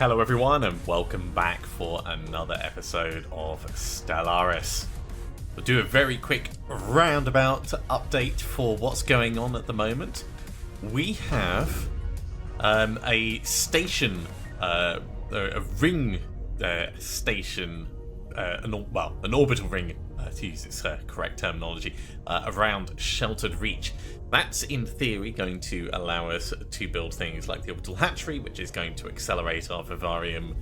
Hello everyone and welcome back for another episode of Stellaris. We'll do a very quick roundabout update for what's going on at the moment. We have a station, a ring station, an orbital ring, to use its correct terminology, around Sheltered Reach. That's in theory going to allow us to build things like the orbital hatchery, which is going to accelerate our vivarium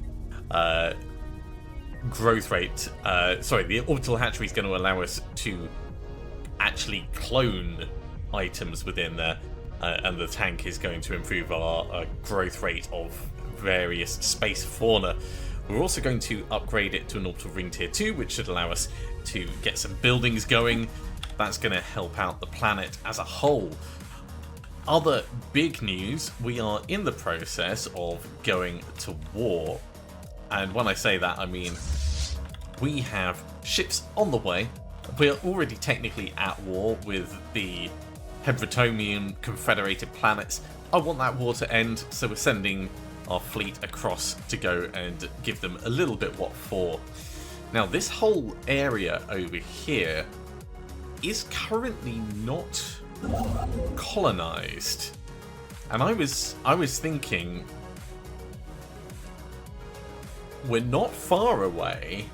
growth rate. The orbital hatchery is going to allow us to actually clone items within there, and the tank is going to improve our growth rate of various space fauna. We're also going to upgrade it to an orbital ring tier 2, which should allow us to get some buildings going. That's going to help out the planet as a whole. Other big news, we are in the process of going to war. And when I say that, I mean we have ships on the way. We're already technically at war with the Hebratomian Confederated Planets. I want that war to end, so we're sending our fleet across to go and give them a little bit what for. Now, this whole area over here is currently not colonized, and I was thinking we're not far away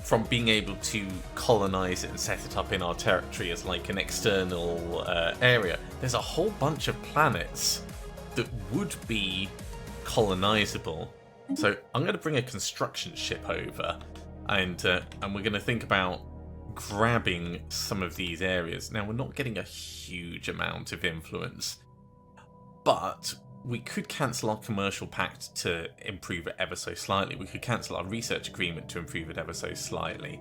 from being able to colonize it and set it up in our territory as like an external area. There's a whole bunch of planets that would be colonizable. So I'm going to bring a construction ship over, and we're going to think about grabbing some of these areas. Now, we're not getting a huge amount of influence, but we could cancel our commercial pact to improve it ever so slightly. We could cancel our research agreement to improve it ever so slightly.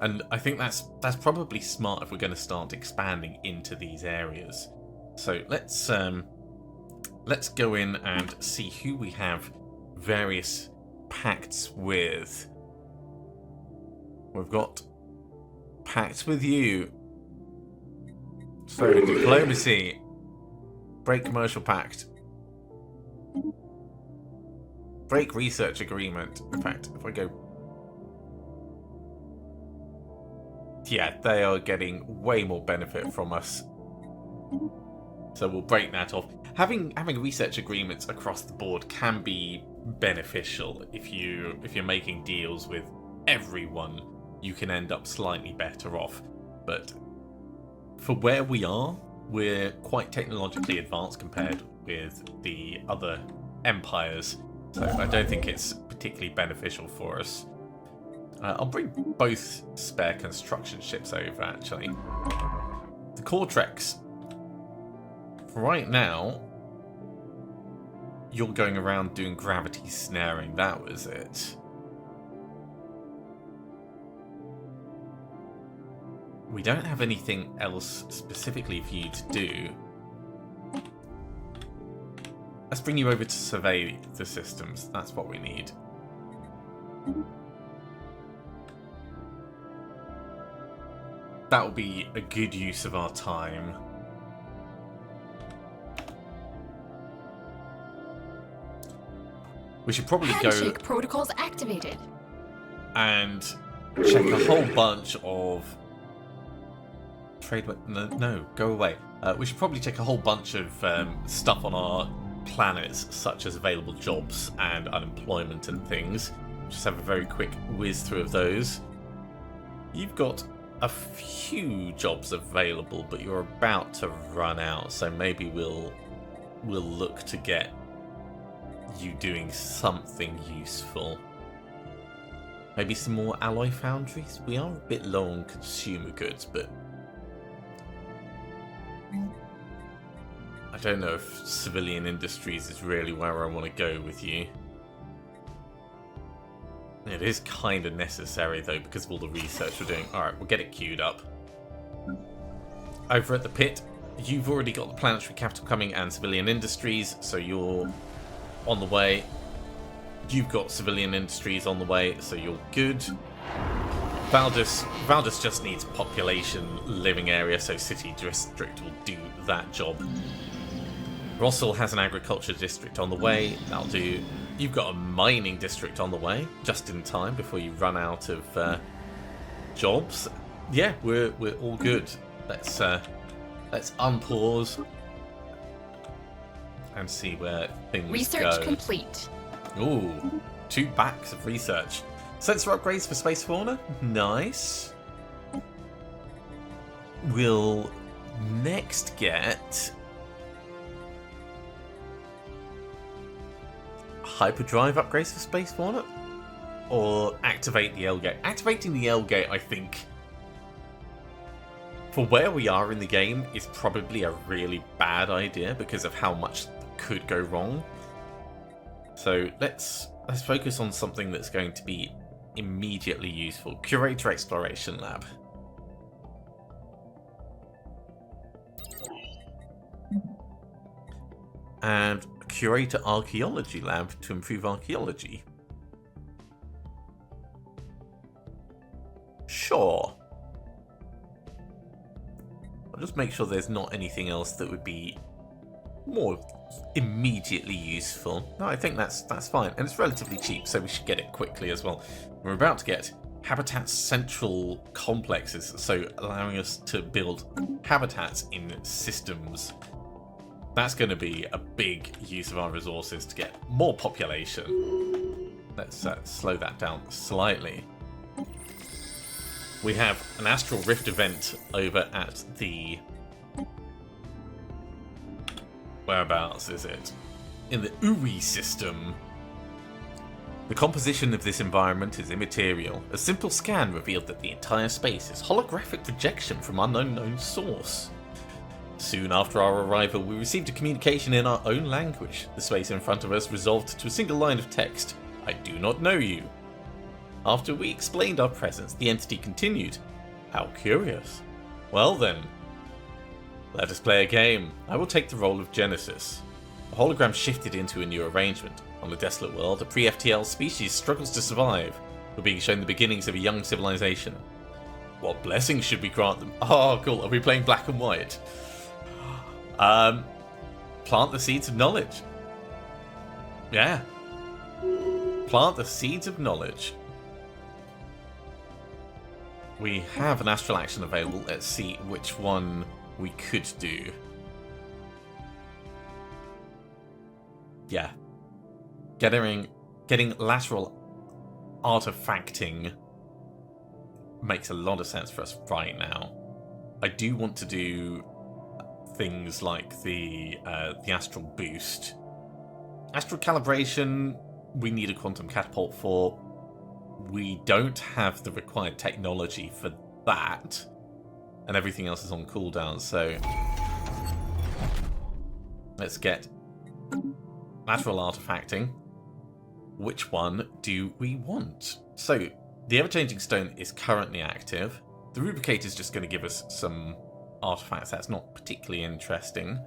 And I think that's probably smart if we're going to start expanding into these areas. So let's go in and see who we have various pacts with. We've got pacts with you. So diplomacy, break commercial pact, break research agreement. In fact, if I go, yeah, they are getting way more benefit from us, so we'll break that off. Having research agreements across the board can be beneficial. If you're making deals with everyone, you can end up slightly better off. But for where we are, we're quite technologically advanced compared with the other empires, so I don't think it's particularly beneficial for us. I'll bring both spare construction ships over, actually. The Cortrex. Right now, you're going around doing gravity snaring. That was it. We don't have anything else specifically for you to do. Let's bring you over to survey the systems. That's what we need. That will be a good use of our time. We should probably Handshake protocols activated. And check a whole bunch of trade. No, go away. We should probably check a whole bunch of stuff on our planets, such as available jobs and unemployment and things. Just have a very quick whiz through of those. You've got a few jobs available, but you're about to run out, so maybe we'll look to get you doing something useful. Maybe some more alloy foundries. We are a bit low on consumer goods, but I don't know if civilian industries is really where I want to go with you. It is kind of necessary though, because of all the research we're doing. Alright, we'll get it queued up. Over at the pit, you've already got the planetary capital coming and civilian industries, so you're on the way. You've got civilian industries on the way, so you're good. Valdus just needs population living area, so city district will do that job. Rossel has an agriculture district on the way, that'll do. You've got a mining district on the way, just in time before you run out of jobs. Yeah, we're all good. Let's unpause and see where things Research go. complete. Ooh, 2 backs of research. Sensor upgrades for space fauna. Nice. We'll next get hyperdrive upgrades for space fauna, or activate the L gate. Activating the L gate, I think, for where we are in the game, is probably a really bad idea because of how much could go wrong. So let's focus on something that's going to be immediately useful. Curator Exploration Lab. And Curator Archaeology Lab to improve archaeology. Sure. I'll just make sure there's not anything else that would be more immediately useful. No, I think that's fine. And it's relatively cheap, so we should get it quickly as well. We're about to get habitat central complexes, so allowing us to build habitats in systems. That's going to be a big use of our resources to get more population. Let's slow that down slightly. We have an Astral Rift event over at the... Whereabouts is it? In the UE system. The composition of this environment is immaterial. A simple scan revealed that the entire space is holographic projection from unknown source. Soon after our arrival, we received a communication in our own language. The space in front of us resolved to a single line of text. I do not know you. After we explained our presence, the entity continued. How curious. Well then, let us play a game. I will take the role of Genesis. The hologram shifted into a new arrangement. On the desolate world, a pre-FTL species struggles to survive. We're being shown the beginnings of a young civilization. What blessings should we grant them? Oh, cool. Are we playing black and white? Plant the seeds of knowledge. Yeah. Plant the seeds of knowledge. We have an astral action available. Let's see which one we could do. Yeah. Getting lateral artifacting makes a lot of sense for us right now. I do want to do things like the astral boost. Astral calibration, we need a quantum catapult for. We don't have the required technology for that, and everything else is on cooldown, so let's get lateral artifacting. Which one do we want? So the ever-changing stone is currently active. The rubricator is just going to give us some artifacts. That's not particularly interesting.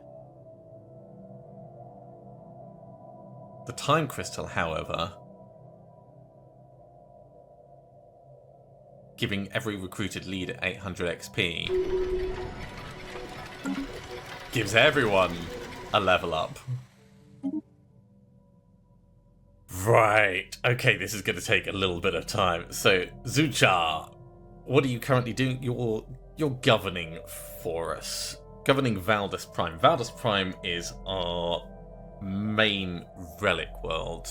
The time crystal, however, giving every recruited leader 800 XP, gives everyone a level up. Right. Okay, this is going to take a little bit of time. So, Zuchar, what are you currently doing? You're governing for us. Governing Valdus Prime. Valdus Prime is our main relic world.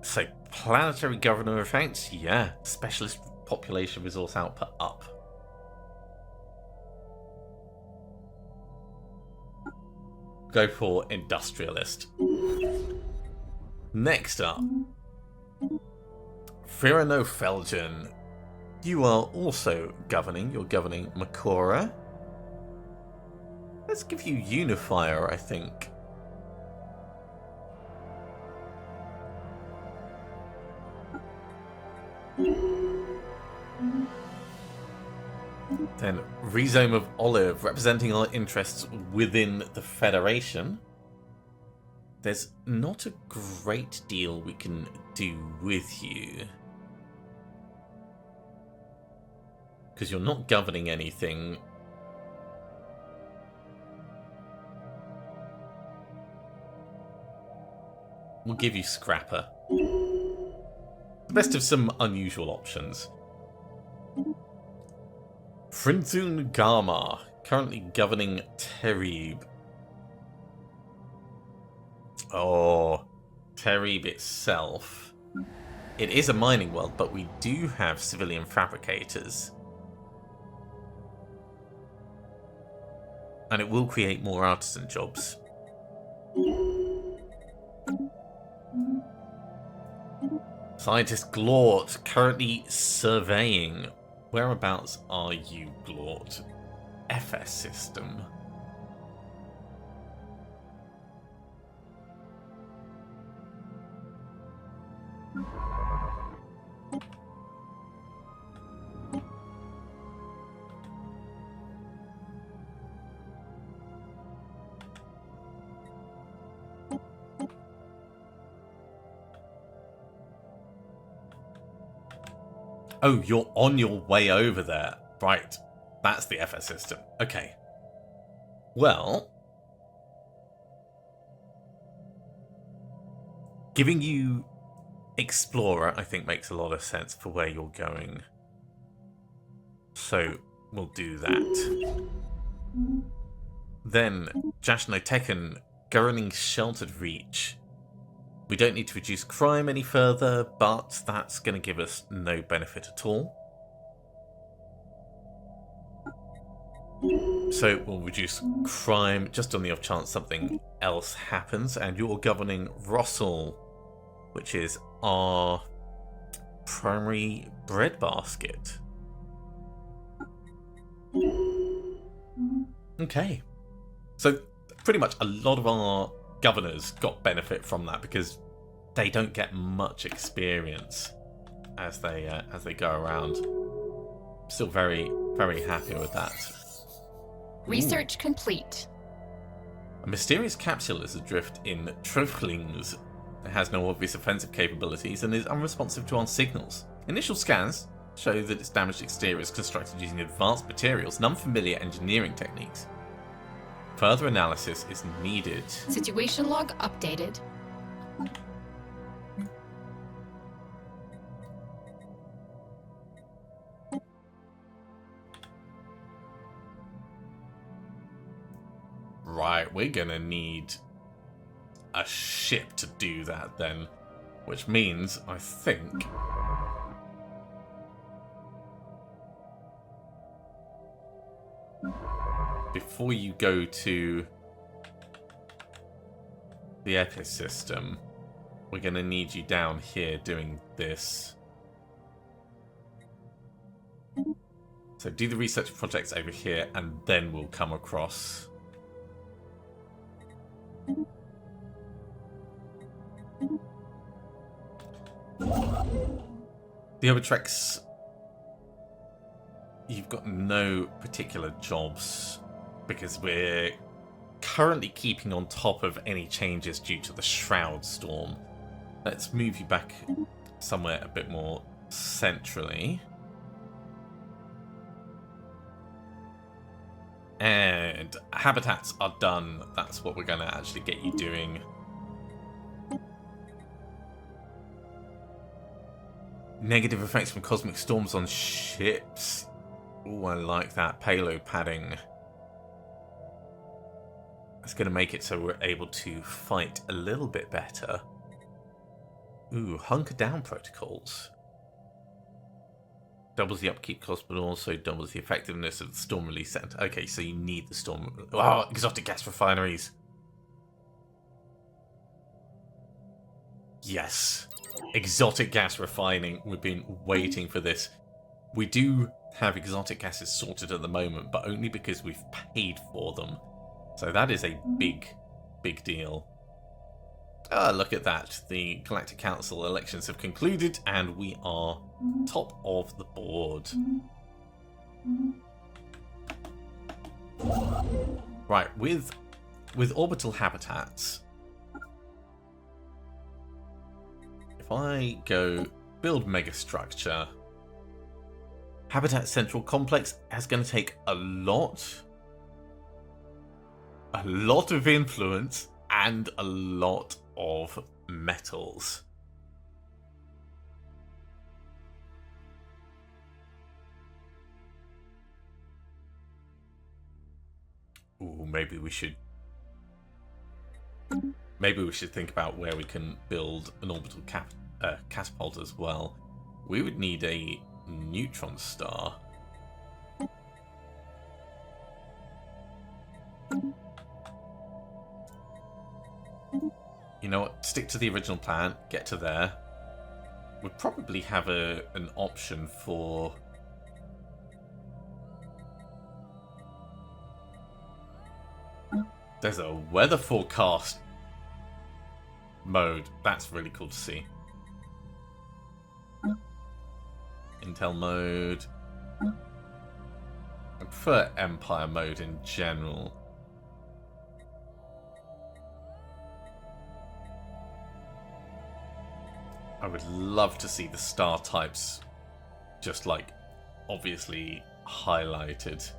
So, planetary governor effects? Yeah. Specialist population resource output up. Go for industrialist. Next up, Xenophile. You are also governing. You're governing Makora. Let's give you Unifier, I think. Then Rhizome of Olive, representing our interests within the Federation. There's not a great deal we can do with you, because you're not governing anything. We'll give you Scrapper. The best of some unusual options. Frinzun Gama, currently governing Terib. Oh, Terib itself. It is a mining world, but we do have civilian fabricators. And it will create more artisan jobs. Scientist Glort, currently surveying. Whereabouts are you, Glort? FS system. Oh, you're on your way over there. Right. That's the FS system. Okay. Well, giving you Explorer, I think, makes a lot of sense for where you're going. So, we'll do that. Then, Jashno Tekken, governing Sheltered Reach. We don't need to reduce crime any further, but that's going to give us no benefit at all. So we'll reduce crime just on the off chance something else happens, and you're governing Russell, which is our primary breadbasket. Okay. So pretty much a lot of our governors got benefit from that because they don't get much experience as they go around. Still very, very happy with that. Research complete. A mysterious capsule is adrift in Troflings. It has no obvious offensive capabilities and is unresponsive to our signals. Initial scans show that its damaged exterior is constructed using advanced materials and unfamiliar engineering techniques. Further analysis is needed. Situation log updated. Right, we're gonna need a ship to do that then. Which means, I think... before you go to the ecosystem, we're going to need you down here doing this. So do the research projects over here, and then we'll come across. The Obertrex, you've got no particular jobs because we're currently keeping on top of any changes due to the Shroud Storm. Let's move you back somewhere a bit more centrally. And habitats are done. That's what we're going to actually get you doing. Negative effects from cosmic storms on ships. Oh, I like that. Payload padding. That's going to make it so we're able to fight a little bit better. Ooh, hunker down protocols. Doubles the upkeep cost, but also doubles the effectiveness of the storm release center. Okay, so you need the storm. Oh, exotic gas refineries. Yes. Exotic gas refining. We've been waiting for this. We do have exotic gases sorted at the moment, but only because we've paid for them. So that is a big, big deal. Ah, look at that. The Galactic Council elections have concluded, and we are top of the board. Right, with orbital habitats, if I go build megastructure, Habitat Central Complex is going to take a lot of influence and a lot of metals. Ooh, maybe we should think about where we can build an orbital catapult as well. We would need a neutron star. You know what? Stick to the original plan. Get to there. We'd probably have an option for... There's a weather forecast mode. That's really cool to see. Intel mode. I prefer Empire mode in general. I would love to see the star types just like obviously highlighted.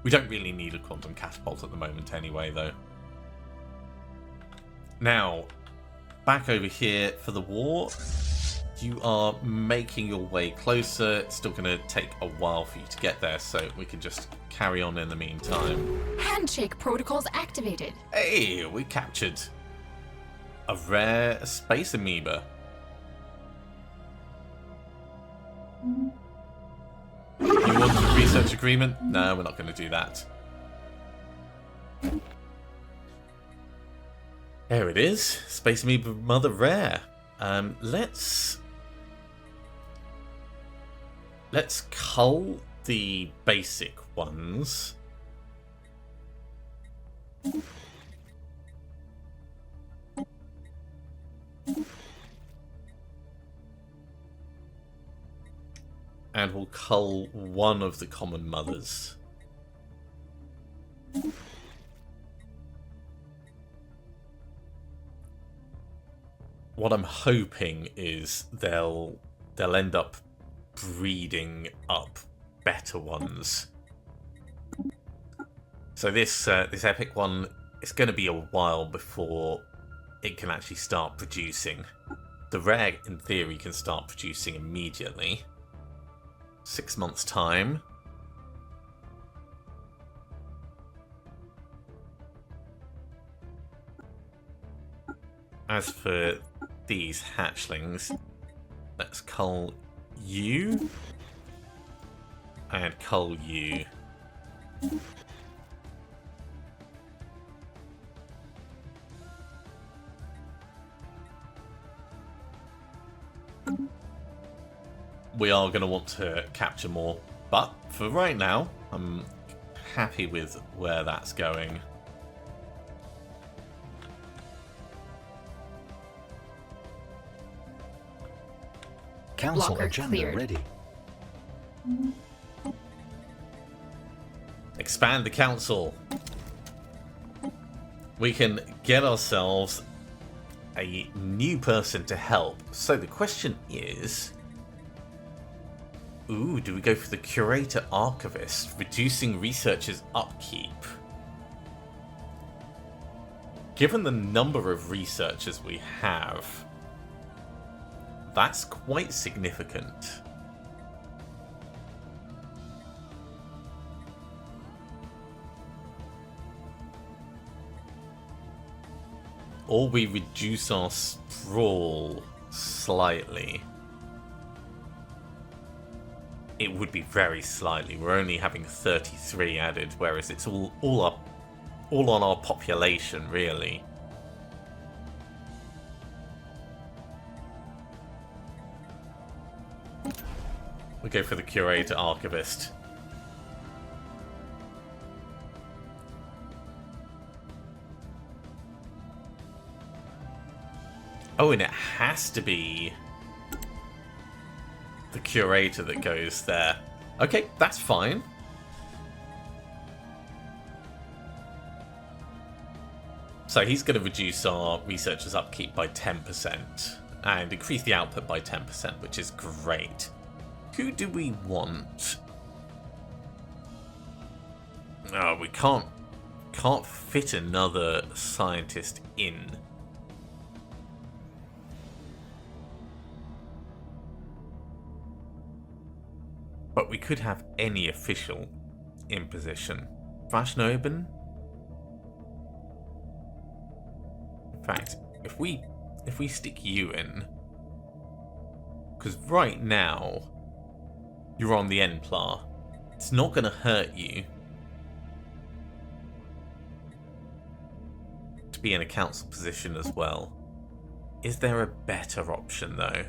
We don't really need a quantum catapult at the moment anyway, though. Now, back over here for the war. You are making your way closer. It's still going to take a while for you to get there, so we can just carry on in the meantime. Handshake protocols activated. Hey, we captured a rare space amoeba. You want a research agreement? No, we're not going to do that. There it is. Space amoeba mother rare. Let's cull the basic ones. And we'll cull one of the common mothers. What I'm hoping is they'll end up breeding up better ones. So this epic one, it's going to be a while before it can actually start producing. The rare, in theory, can start producing immediately. 6 months' time. As for these hatchlings, let's cull you and cull you. We are going to want to capture more, but for right now, I'm happy with where that's going. Council Blocker agenda cleared. ready. Expand the council. We can get ourselves a new person to help. So the question is... Ooh, do we go for the Curator Archivist, reducing researchers' upkeep? Given the number of researchers we have, that's quite significant. Or we reduce our sprawl slightly. It would be very slightly. We're only having 33 added, whereas it's all on our population, really. We go for the Curator Archivist. Oh, and it has to be the Curator that goes there. Okay, that's fine. So he's going to reduce our researchers' upkeep by 10% and increase the output by 10%, which is great. Who do we want? Oh, we can't fit another scientist in. But we could have any official in position. Vashnoben? In fact, if we stick you in, because right now you're on the Enplar, it's not going to hurt you to be in a council position as well. Is there a better option though?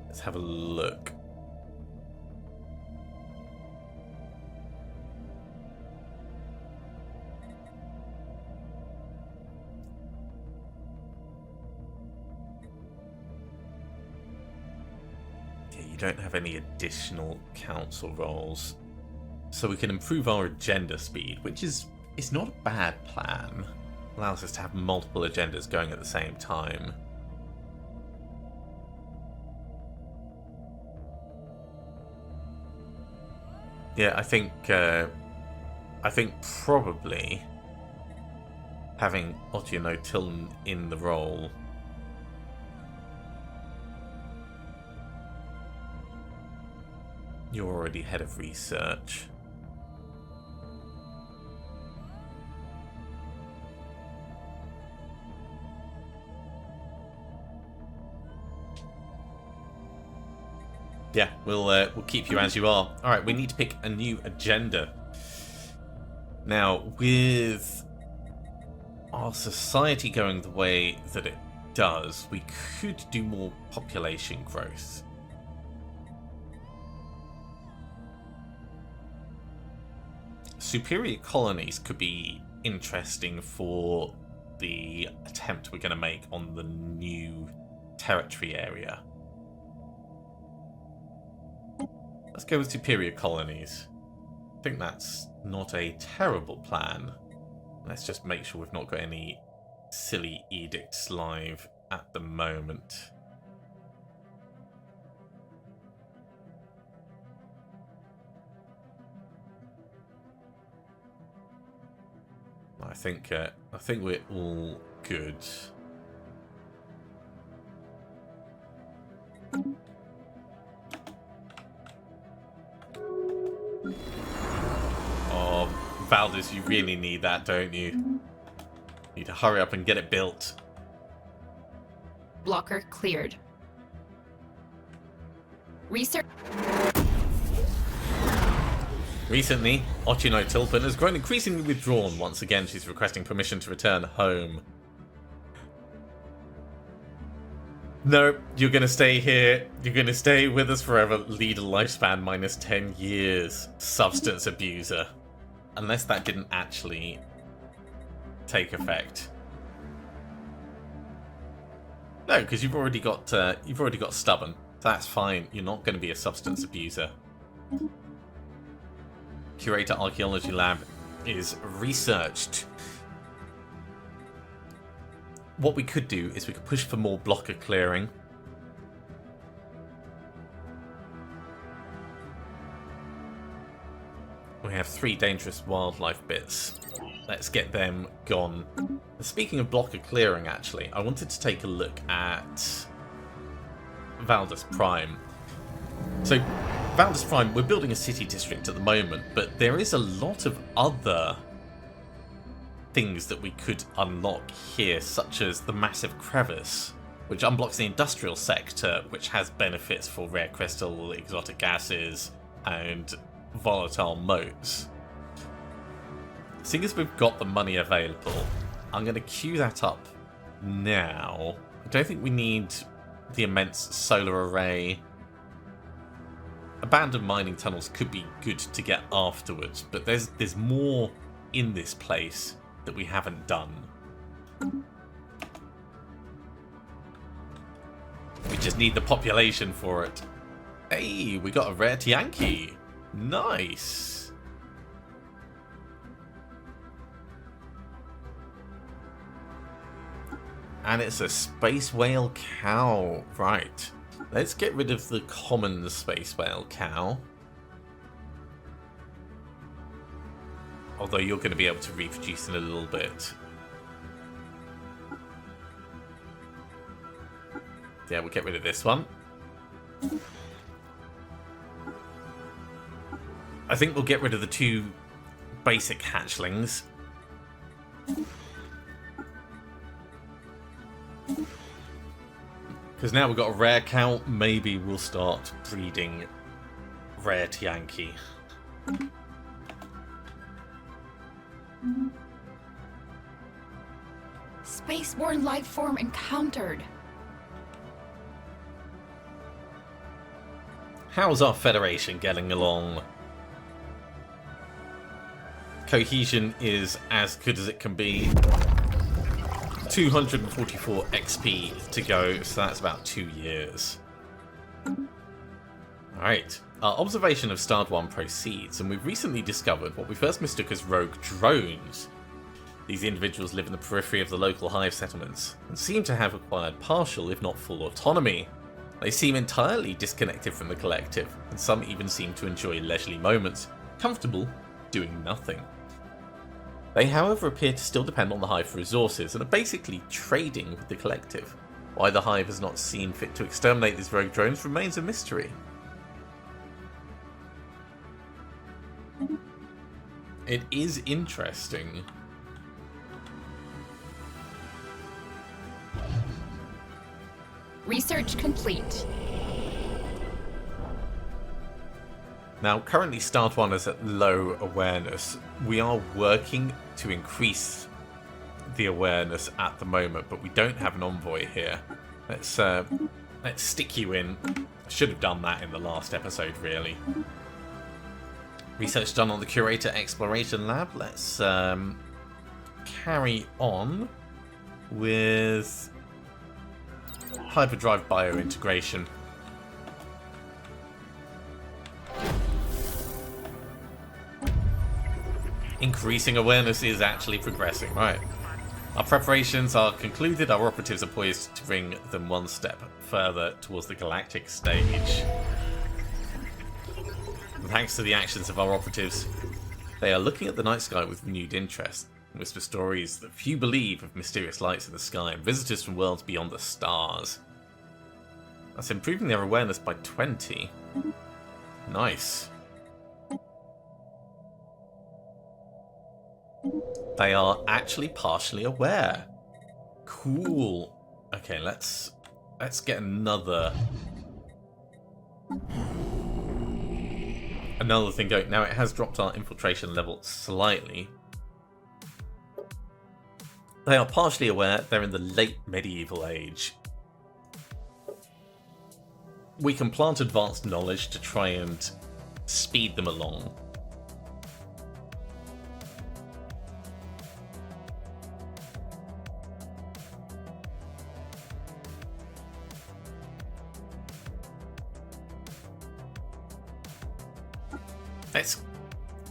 Let's have a look. Yeah, you don't have any additional council roles. So we can improve our agenda speed, which is not a bad plan. Allows us to have multiple agendas going at the same time. Yeah, I think probably having Otiano Tilton in the role you're already head of research. Yeah, we'll keep you as you are. All right, we need to pick a new agenda. Now, with our society going the way that it does, we could do more population growth. Superior colonies could be interesting for the attempt we're going to make on the new territory area. Let's go with superior colonies. I think that's not a terrible plan. Let's just make sure we've not got any silly edicts live at the moment. I think we're all good. Oh, Valdez, you really need that, don't you? You need to hurry up and get it built. Blocker cleared. Research. Recently, Ochino Tilpin has grown increasingly withdrawn. Once again, she's requesting permission to return home. No, you're going to stay here. You're going to stay with us forever. Lead a lifespan minus 10 years. Substance abuser. Unless that didn't actually take effect. No, because you've already got stubborn. That's fine. You're not going to be a substance abuser. Curator Archaeology Lab is researched. What we could do is we could push for more blocker clearing. We have 3 dangerous wildlife bits. Let's get them gone. Speaking of blocker clearing, actually, I wanted to take a look at Valdus Prime. So, Valdus Prime, we're building a city district at the moment, but there is a lot of other things that we could unlock here, such as the massive crevice, which unblocks the industrial sector, which has benefits for rare crystal, exotic gases, and volatile motes. Seeing as we've got the money available, I'm going to queue that up now. I don't think we need the immense solar array. Abandoned mining tunnels could be good to get afterwards, but there's more in this place that we haven't done. We just need the population for it. Hey, we got a rare Tianki. Nice. And it's a space whale cow. Right. Let's get rid of the common space whale cow. Although you're going to be able to reproduce in a little bit. Yeah, we'll get rid of this one. I think we'll get rid of the two basic hatchlings. Because now we've got a rare cow, maybe we'll start breeding rare Tianki. Spaceborne life form encountered. How's our Federation getting along? Cohesion is as good as it can be. 244 XP to go, so that's about 2 years. Alright, our observation of Starred 1 proceeds, and we've recently discovered what we first mistook as rogue drones. These individuals live in the periphery of the local hive settlements, and seem to have acquired partial, if not full autonomy. They seem entirely disconnected from the collective, and some even seem to enjoy leisurely moments, comfortable, doing nothing. They, however, appear to still depend on the hive for resources, and are basically trading with the collective. Why the hive has not seen fit to exterminate these rogue drones remains a mystery. It is interesting. Research complete. Now, currently Starred 1 is at low awareness. We are working to increase the awareness at the moment, but we don't have an envoy here. Let's stick you in. Should have done that in the last episode, really. Research done on the Curator Exploration Lab. Let's carry on with hyperdrive biointegration. Increasing awareness is actually progressing, right? Our preparations are concluded, our operatives are poised to bring them one step further towards the galactic stage. And thanks to the actions of our operatives, they are looking at the night sky with renewed interest, and whisper stories that few believe of mysterious lights in the sky and visitors from worlds beyond the stars. That's improving their awareness by 20. Nice. They are actually partially aware. Cool. Okay, let's get another thing going. Now it has dropped our infiltration level slightly. They are partially aware. They're in the late medieval age. We can plant advanced knowledge to try and speed them along.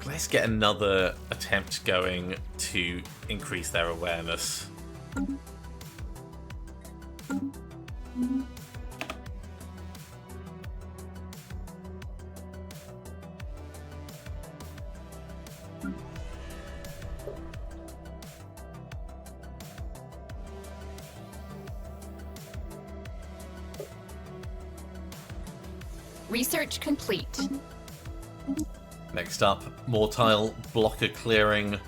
Let's get another attempt going to increase their awareness. Research complete. Next up, Mortile blocker clearing.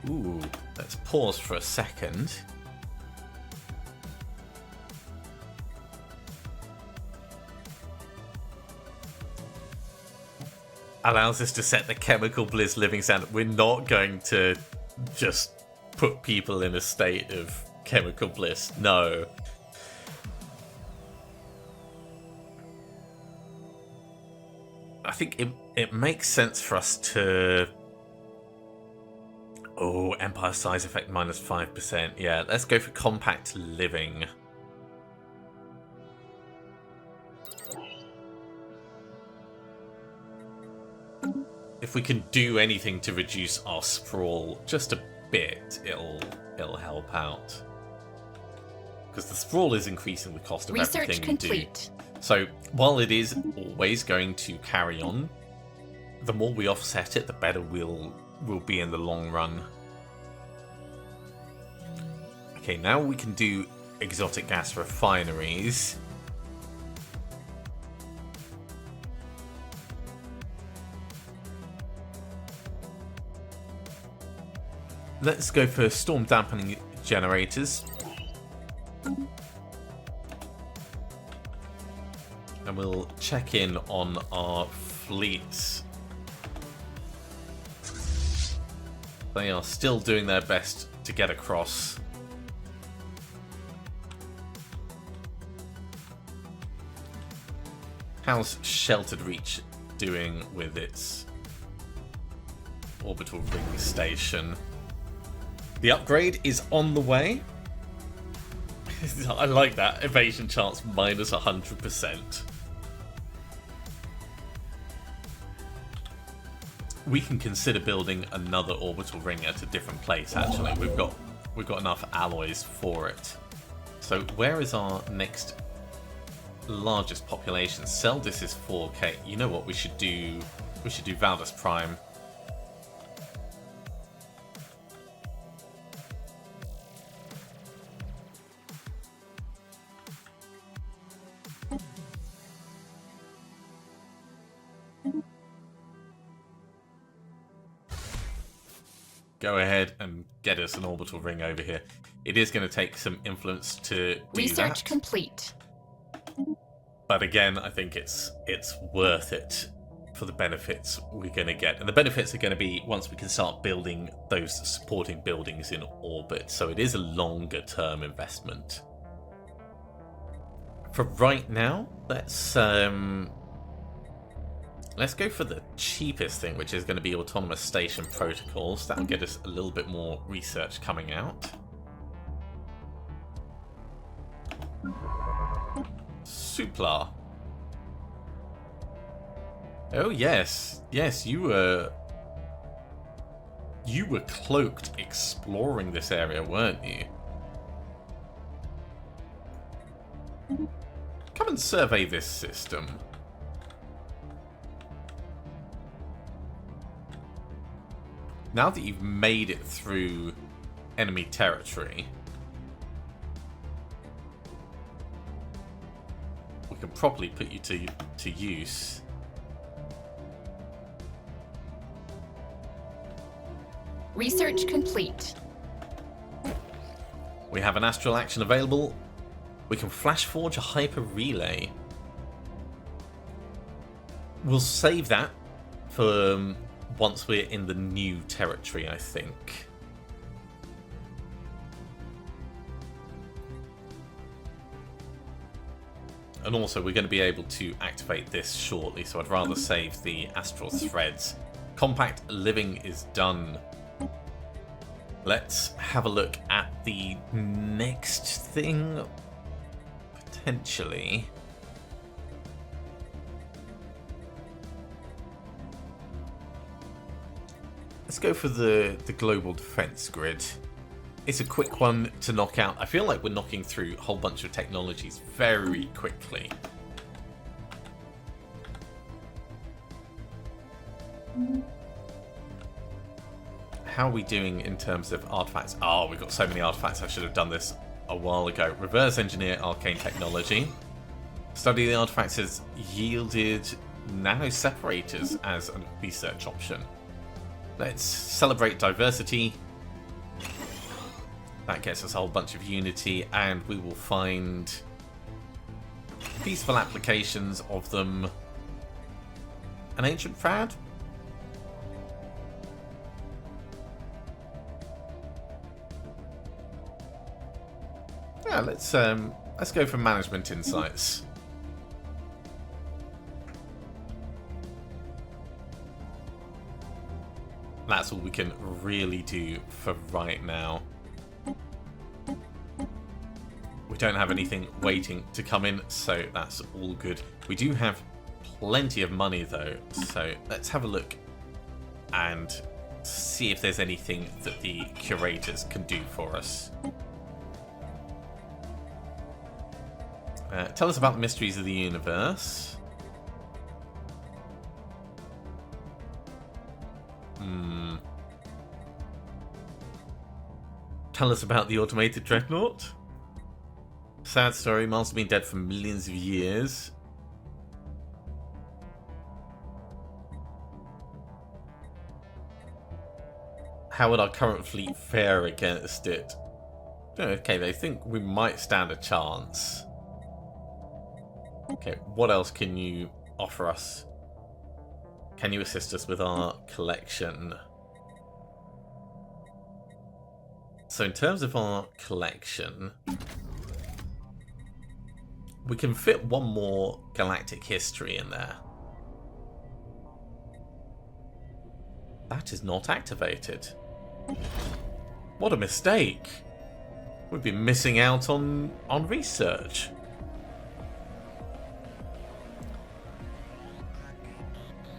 Ooh, let's pause for a second. Allows us to set the chemical bliss living standard. We're not going to just put people in a state of chemical bliss. No. I think it makes sense for us to... Oh, Empire size effect minus 5%. Yeah, let's go for compact living. If we can do anything to reduce our sprawl just a bit, it'll help out. because the sprawl is increasing the cost of Research everything complete. we do. So while it is always going to carry on, the more we offset it, the better we'll be in the long run. Okay, now we can do exotic gas refineries. Let's go for storm dampening generators. And we'll check in on our fleets. They are still doing their best to get across. How's Sheltered Reach doing with its orbital ring station? The upgrade is on the way. I like that. Evasion chance minus 100%. We can consider building another orbital ring at a different place, actually. We've got enough alloys for it. So where is our next largest population? Seldis is 4k. You know what we should do? We should do Valdus Prime. Go ahead and get us an orbital ring over here. It is going to take some influence to do Research that. complete. But again, I think it's worth it for the benefits we're going to get. And the benefits are going to be once we can start building those supporting buildings in orbit. So it is a longer term investment. For right now, let's go for the cheapest thing, which is going to be autonomous station protocols. That'll get us a little bit more research coming out. Supla. Oh yes, yes, you were cloaked exploring this area, weren't you? Come and survey this system. Now that you've made it through enemy territory, we can properly put you to use. Research complete. We have an astral action available. We can flash forge a hyper relay. We'll save that for once we're in the new territory, I think. And also, we're going to be able to activate this shortly, so I'd rather save the astral threads. Compact living is done. Let's have a look at the next thing, potentially. Let's go for the global defense grid. It's a quick one to knock out. I feel like we're knocking through a whole bunch of technologies very quickly. How are we doing in terms of artifacts? Oh, we've got so many artifacts. I should have done this a while ago. Reverse engineer arcane technology. Study the artifacts has yielded nano separators as a research option. Let's celebrate diversity. That gets us a whole bunch of unity, and we will find peaceful applications of them. An ancient fad? Yeah, let's go for management insights. That's all we can really do for right now. We don't have anything waiting to come in, so that's all good. We do have plenty of money though, so let's have a look and see if there's anything that the curators can do for us. Tell us about the mysteries of the universe. Tell us about the automated dreadnought. Sad story, Mars has been dead for millions of years. How would our current fleet fare against it? Okay, they think we might stand a chance. Okay, what else can you offer us? Can you assist us with our collection? So in terms of our collection, we can fit one more galactic history in there. That is not activated. What a mistake. We've been missing out on research.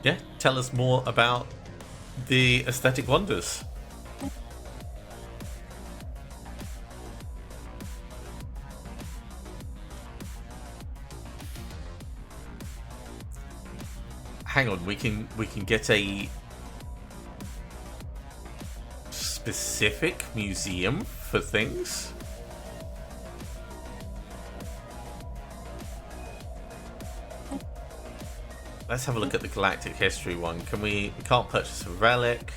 Yeah, tell us more about the aesthetic wonders. Hang on, we can get a specific museum for things. Let's have a look at the galactic history one. Can we can't purchase a relic.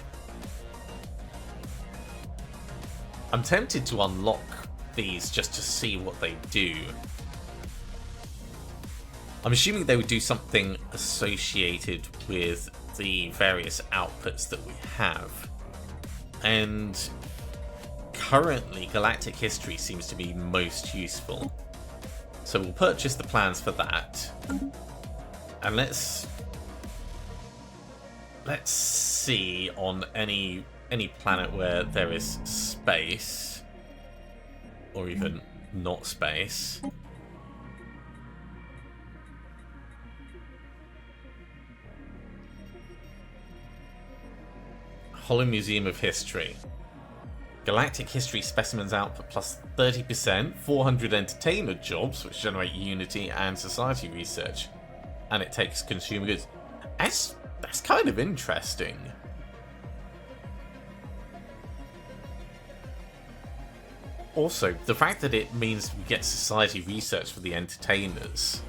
I'm tempted to unlock these just to see what they do. I'm assuming they would do something associated with the various outputs that we have. And currently, galactic history seems to be most useful. So we'll purchase the plans for that. And let's see on any planet where there is space, or even not space. Hollow Museum of History. Galactic History Specimens output plus 30%, 400 entertainer jobs, which generate Unity and Society research. And it takes consumer goods. That's kind of interesting. Also, the fact that it means we get Society research for the entertainers.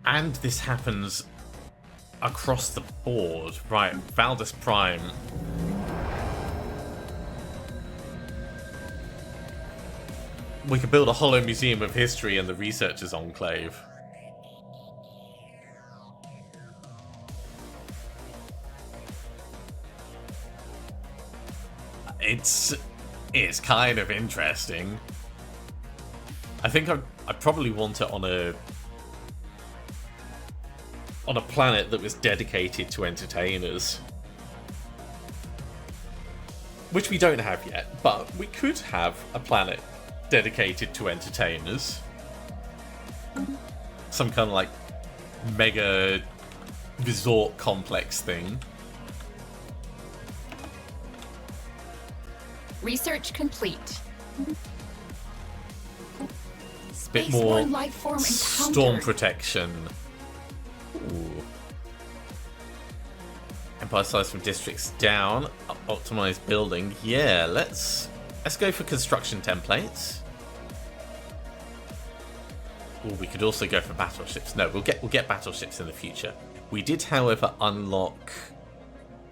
And this happens across the board. Right, Valdus Prime. We could build a Hollow Museum of History in the Researchers Enclave. It's kind of interesting. I think I'd probably want it on a planet that was dedicated to entertainers. Which we don't have yet, but we could have a planet dedicated to entertainers. Some kind of like mega resort complex thing. Research complete. Bit more Spaceborne life form storm encountered. protection. Ooh. Empire size from districts down. Optimized building. Yeah, let's go for construction templates. Or we could also go for battleships. No, we'll get battleships in the future. We did, however, unlock,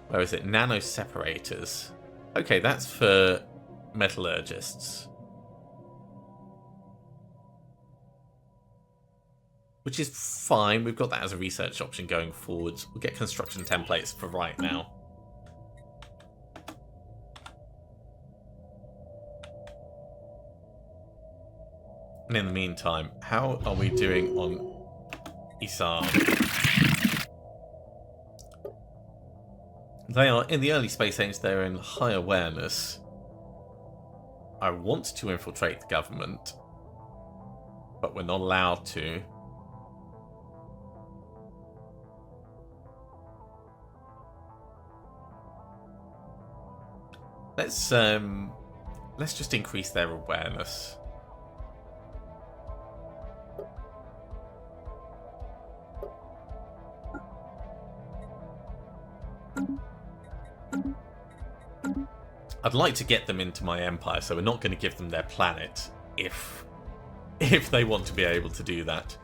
where is it? Nano separators. Okay, that's for metallurgists. Which is fine. We've got that as a research option going forwards. We'll get construction templates for right now. And in the meantime, how are we doing on Isar? They are in the early space age. They're in high awareness. I want to infiltrate the government, but we're not allowed to. let's just increase their awareness. I'd like to get them into my empire, so we're not going to give them their planet if they want to be able to do that.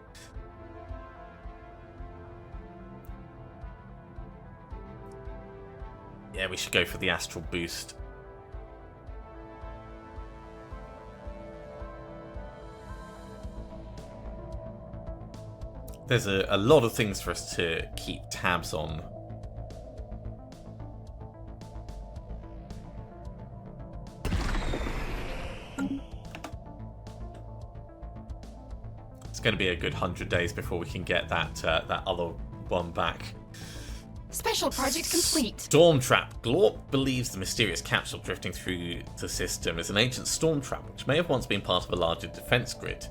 Yeah, we should go for the astral boost. There's a lot of things for us to keep tabs on. It's going to be a good 100 days before we can get that other one back. Special project complete. Storm trap. Glorp believes the mysterious capsule drifting through the system is an ancient storm trap which may have once been part of a larger defense grid.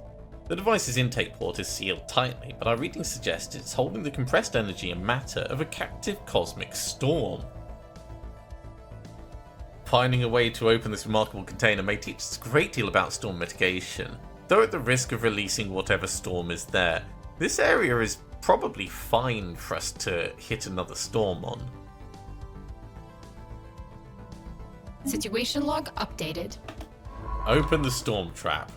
The device's intake port is sealed tightly, but our readings suggest it's holding the compressed energy and matter of a captive cosmic storm. Finding a way to open this remarkable container may teach us a great deal about storm mitigation, though at the risk of releasing whatever storm is there. This area is probably fine for us to hit another storm on. Situation log updated. Open the storm trap.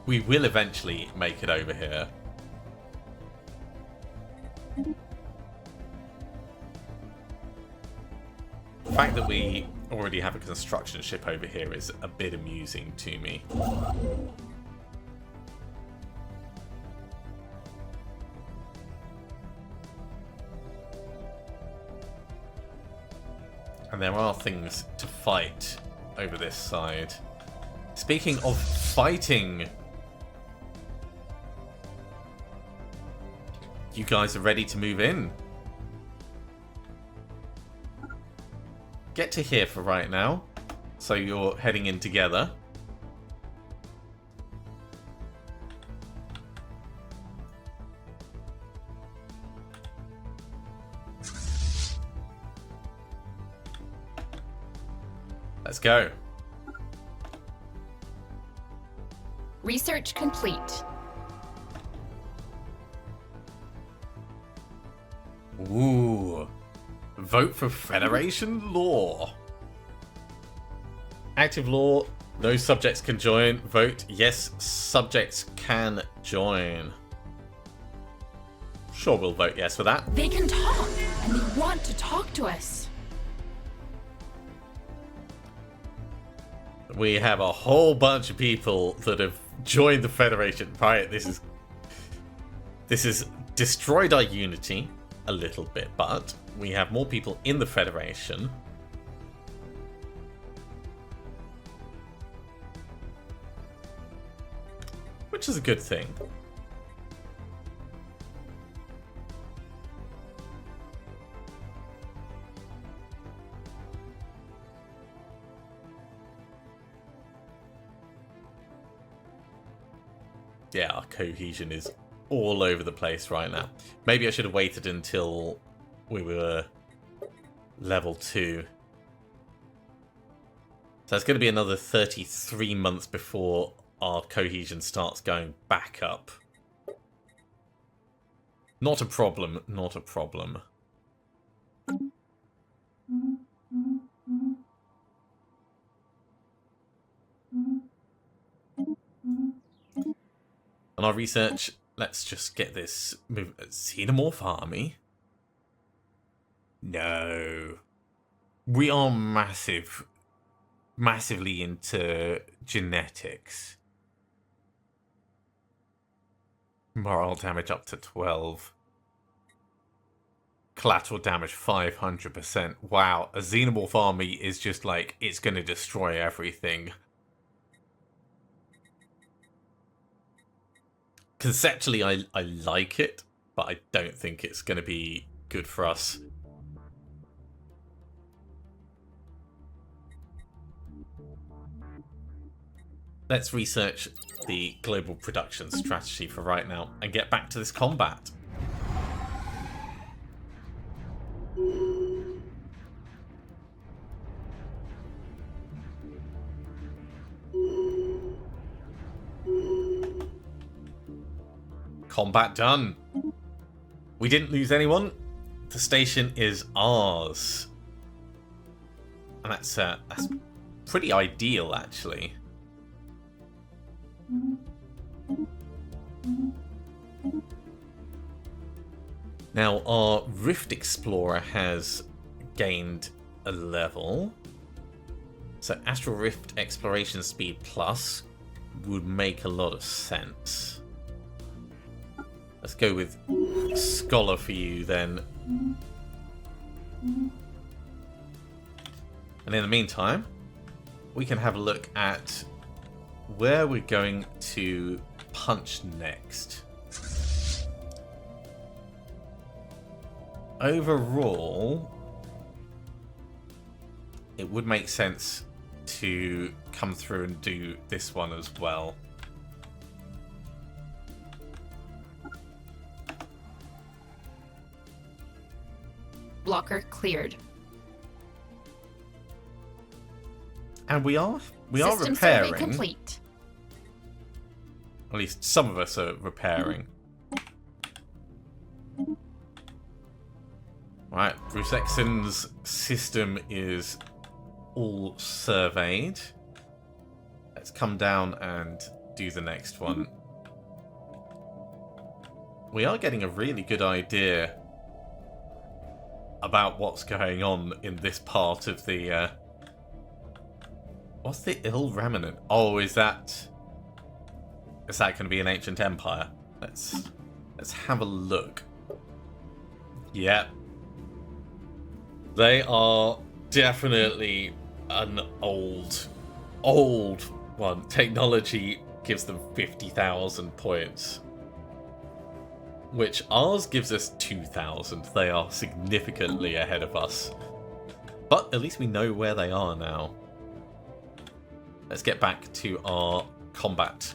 We will eventually make it over here. The fact that we already have a construction ship over here is a bit amusing to me. And there are things to fight over this side. Speaking of fighting, you guys are ready to move in. Get to here for right now. So you're heading in together. Let's go. Research complete. Ooh. Vote for Federation law. Active law. No subjects can join. Vote. Yes, subjects can join. Sure, we'll vote yes for that. They can talk, and they want to talk to us. We have a whole bunch of people that have joined the Federation. Right, this is destroyed our unity a little bit, but we have more people in the Federation. Which is a good thing. Yeah, our cohesion is all over the place right now. Maybe I should have waited until we were level 2. So it's going to be another 33 months before our cohesion starts going back up. Not a problem, not a problem. On our research, let's just get this Xenomorph army. No. We are massively into genetics. Morale damage up to 12. Collateral damage 500%. Wow, a Xenomorph army is just like, it's going to destroy everything. Conceptually, I like it, but I don't think it's going to be good for us. Let's research the global production strategy for right now and get back to this combat. Combat done. We didn't lose anyone. The station is ours. And that's pretty ideal, actually. Now, our Rift Explorer has gained a level. So Astral Rift Exploration Speed Plus would make a lot of sense. Let's go with Scholar for you then. And in the meantime, we can have a look at where we're going to punch next. Overall, it would make sense to come through and do this one as well. Blocker cleared. And we are System survey repairing. complete. At least some of us are repairing. Right, Bruce Exon's system is all surveyed. Let's come down and do the next one. We are getting a really good idea about what's going on in this part of the... What's the Ill Remnant? Oh, is that going to be an ancient empire? Let's have a look. Yep. They are definitely an old one. Technology gives them 50,000 points. Which ours gives us 2,000. They are significantly ahead of us. But at least we know where they are now. Let's get back to our combat.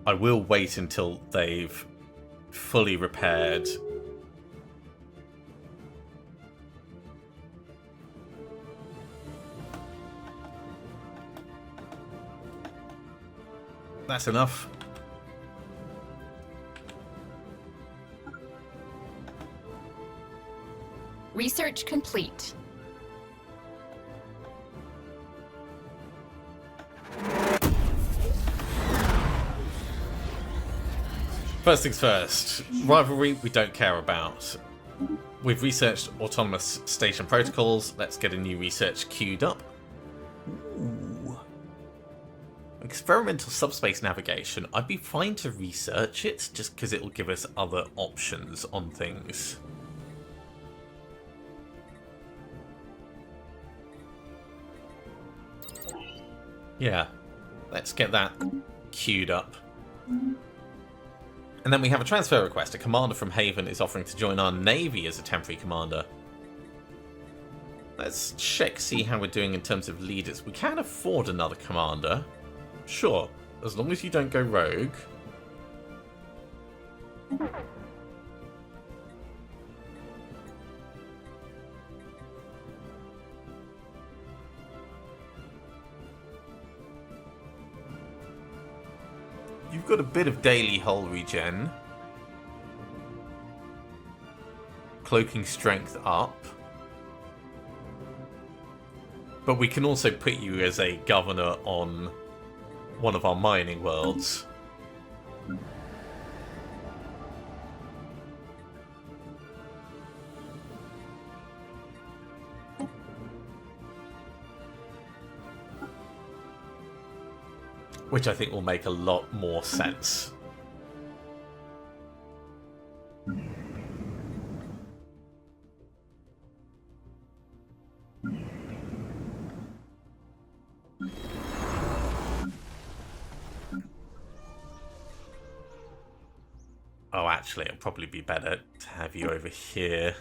I will wait until they've fully repaired. That's enough. Research complete. First things first, rivalry we don't care about. We've researched autonomous station protocols. Let's get a new research queued up. Ooh. Experimental subspace navigation. I'd be fine to research it just because it will give us other options on things. Yeah, let's get that queued up. And then we have a transfer request. A commander from Haven is offering to join our navy as a temporary commander. Let's check, see how we're doing in terms of leaders. We can afford another commander. Sure, as long as you don't go rogue. You've got a bit of daily hull regen. Cloaking strength up. But we can also put you as a governor on one of our mining worlds. Which I think will make a lot more sense. Oh, actually, it'll probably be better to have you over here.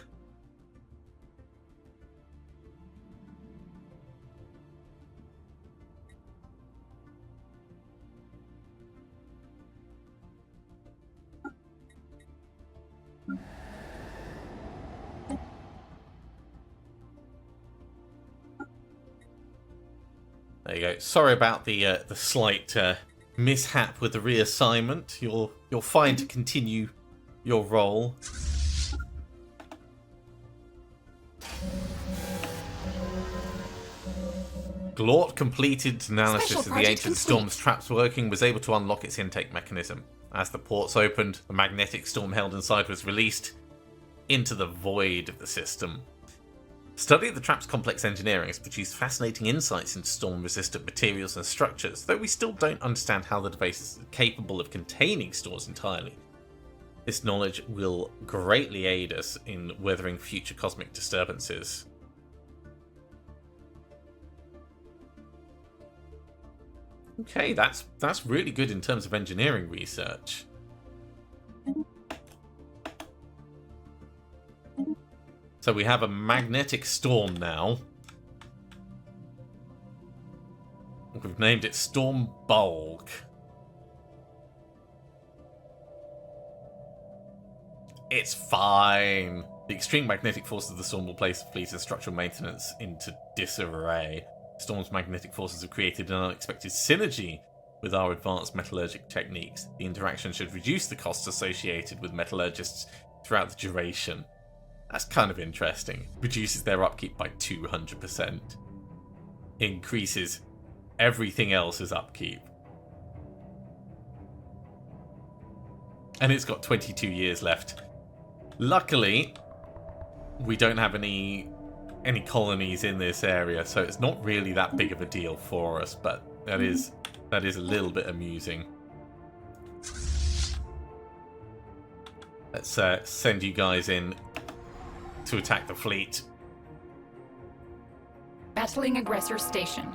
There you go. Sorry about the slight mishap with the reassignment. You're fine to continue your role. Glort completed analysis Special of the project ancient complete. storm's traps working, was able to unlock its intake mechanism. As the ports opened, the magnetic storm held inside was released into the void of the system. Study of the trap's complex engineering has produced fascinating insights into storm-resistant materials and structures, though we still don't understand how the device is capable of containing storms entirely. This knowledge will greatly aid us in weathering future cosmic disturbances. Okay, that's really good in terms of engineering research. So we have a magnetic storm now. We've named it Storm Bulk. It's fine. The extreme magnetic force of the storm will place the fleet and structural maintenance into disarray. Storm's magnetic forces have created an unexpected synergy with our advanced metallurgic techniques. The interaction should reduce the costs associated with metallurgists throughout the duration. That's kind of interesting. Reduces their upkeep by 200%. Increases everything else's upkeep. And it's got 22 years left. Luckily, we don't have any colonies in this area, so it's not really that big of a deal for us, but that is a little bit amusing. Let's send you guys in to attack the fleet. Battling aggressor station.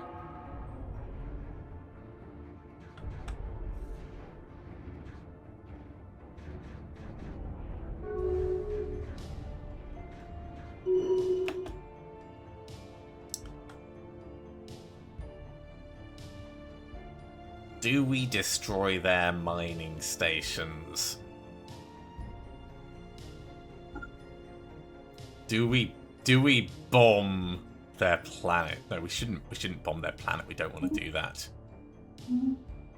Do we destroy their mining stations? Do we bomb their planet? No, we shouldn't bomb their planet. We don't want to do that.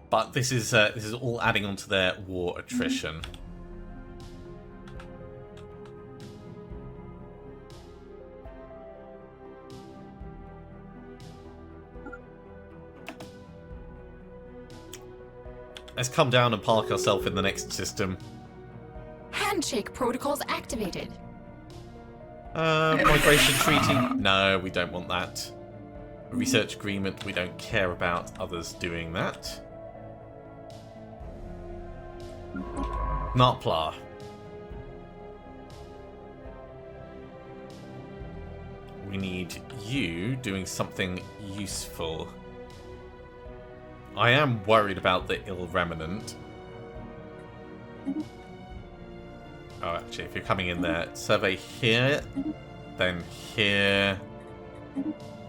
But this is all adding on to their war attrition. Let's come down and park ourselves in the next system. Handshake protocols activated. Migration treaty? No, we don't want that. A research agreement? We don't care about others doing that. Narpla. We need you doing something useful. I am worried about the ill remnant. Oh, actually, if you're coming in there, survey here, then here,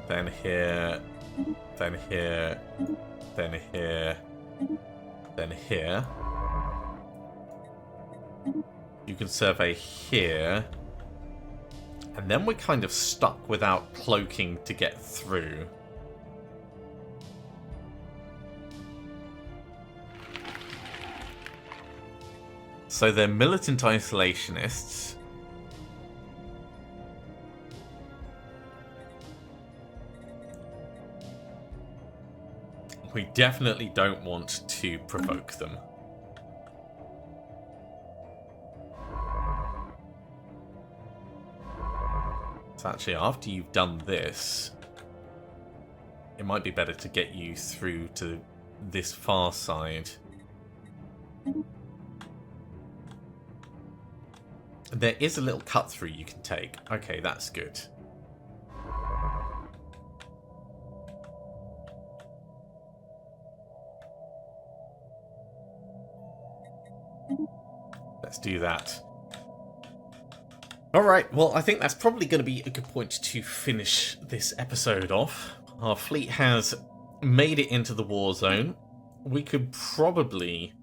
then here, then here, then here, then here. You can survey here. And then we're kind of stuck without cloaking to get through. So they're militant isolationists. We definitely don't want to provoke them. So actually, after you've done this, it might be better to get you through to this far side. There is a little cut through you can take. Okay, that's good. Let's Let's do that. Alright, well, I think that's probably going to be a good point to finish this episode off. Our fleet has made it into the war zone. We could probably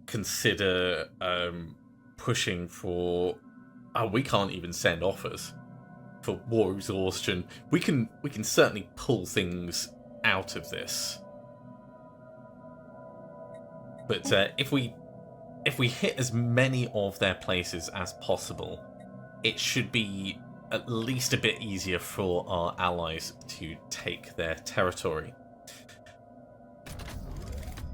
consider pushing for... Oh, we can't even send offers for war exhaustion. We can certainly pull things out of this. But if we hit as many of their places as possible, it should be at least a bit easier for our allies to take their territory.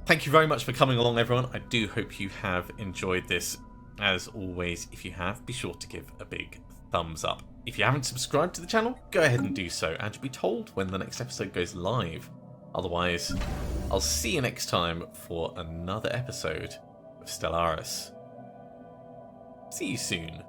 Thank you very much for coming along, everyone. I do hope you have enjoyed this. As always, if you have, be sure to give a big thumbs up. If you haven't subscribed to the channel, go ahead and do so, and you'll be told when the next episode goes live. Otherwise, I'll see you next time for another episode of Stellaris. See you soon.